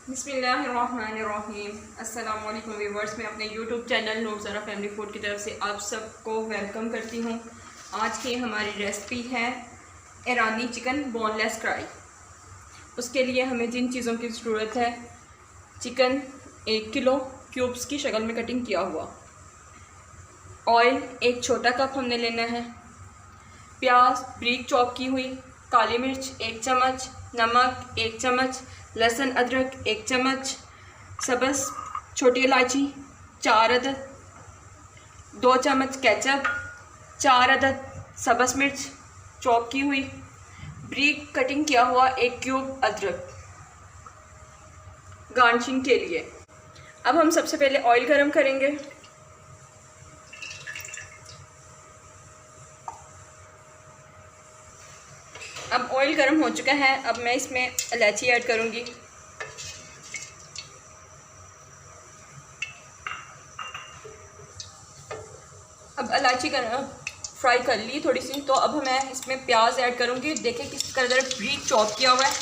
बिस्मिल्लाहिर्रहमानिर्रहीम। अस्सलाम वालेकुम व्यूवर्स, मैं अपने यूट्यूब चैनल नूरज़रा फैमिली फूड की तरफ से आप सबको वेलकम करती हूँ। आज की हमारी रेसिपी है ईरानी चिकन बोनलेस कढ़ाई। उसके लिए हमें जिन चीज़ों की ज़रूरत है: चिकन 1 किलो क्यूब्स की शक्ल में कटिंग किया हुआ, ऑयल 1 छोटा कप हमने लेना है, प्याज ब्रीक चॉप की हुई, काली मिर्च 1 चम्मच, नमक 1 चम्मच, लहसुन अदरक 1 चम्मच, सब्ज़ छोटी इलायची 4 अदद, 2 चम्मच केचप, 4 अदद सब्ज़ मिर्च चॉप की हुई, ब्रीक कटिंग किया हुआ 1 क्यूब अदरक गार्निशिंग के लिए। अब हम सबसे पहले ऑयल गरम करेंगे। अब ऑयल गर्म हो चुका है। अब मैं इसमें इलायची ऐड करूँगी। अब इलायची फ्राई कर ली थोड़ी सी, तो अब मैं इसमें प्याज ऐड करूँगी। देखें किस तरह ब्रीक चॉप किया हुआ है।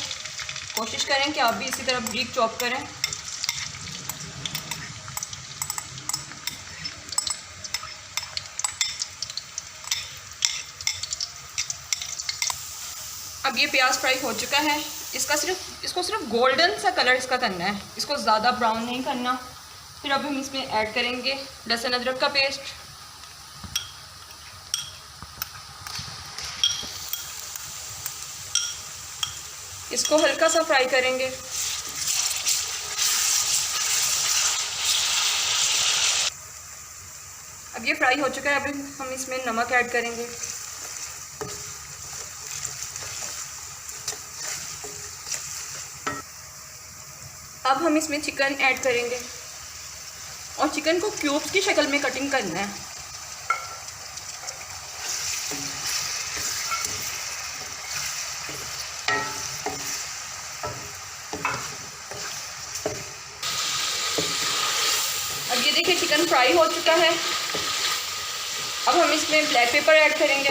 कोशिश करें कि आप भी इसी तरह ब्रीक चॉप करें। अब ये प्याज फ्राई हो चुका है। इसको सिर्फ गोल्डन सा कलर इसका करना है, इसको ज़्यादा ब्राउन नहीं करना। फिर अब हम इसमें ऐड करेंगे लहसुन अदरक का पेस्ट, इसको हल्का सा फ्राई करेंगे। अब ये फ्राई हो चुका है। अब हम इसमें नमक ऐड करेंगे। अब हम इसमें चिकन ऐड करेंगे और चिकन को क्यूब्स की शक्ल में कटिंग करना है। अब ये देखिए चिकन फ्राई हो चुका है। अब हम इसमें ब्लैक पेपर ऐड करेंगे।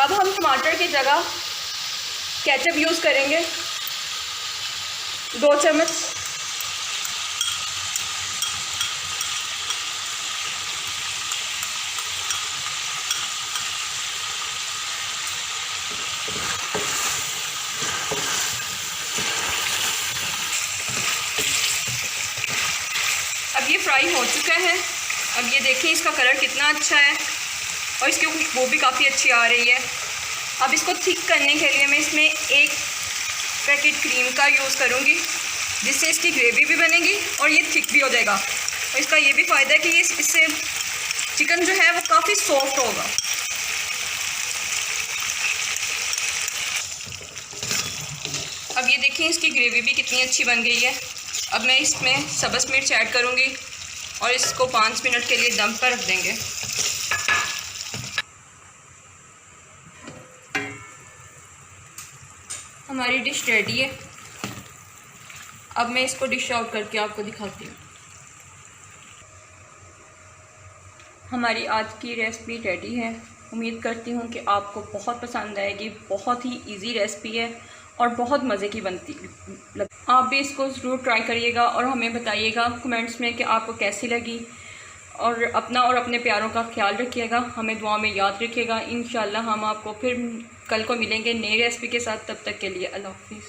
अब हम टमाटर की जगह केचप यूज़ करेंगे 2 चम्मच। अब ये फ्राई हो चुका है। अब ये देखिए इसका कलर कितना अच्छा है और इसकी खुशबू भी काफ़ी अच्छी आ रही है। अब इसको थिक करने के लिए मैं इसमें 1 पैकेट क्रीम का यूज़ करूँगी, जिससे इसकी ग्रेवी भी बनेगी और ये थिक भी हो जाएगा। और इसका ये भी फ़ायदा है कि इससे चिकन जो है वो काफ़ी सॉफ्ट होगा। अब ये देखिए इसकी ग्रेवी भी कितनी अच्छी बन गई है। अब मैं इसमें सब्ज़ मिर्च ऐड करूँगी और इसको 5 मिनट के लिए दम पर रख देंगे। हमारी डिश रेडी है। अब मैं इसको डिश आउट करके आपको दिखाती हूँ। हमारी आज की रेसिपी रेडी है। उम्मीद करती हूँ कि आपको बहुत पसंद आएगी। बहुत ही इजी रेसिपी है और बहुत मज़े की बनती। आप भी इसको ज़रूर ट्राई करिएगा और हमें बताइएगा कमेंट्स में कि आपको कैसी लगी। और अपना और अपने प्यारों का ख्याल रखिएगा, हमें दुआ में याद रखिएगा। इंशाल्लाह हम आपको फिर कल को मिलेंगे नई रेसिपी के साथ। तब तक के लिए अल्लाह हाफ़िज़।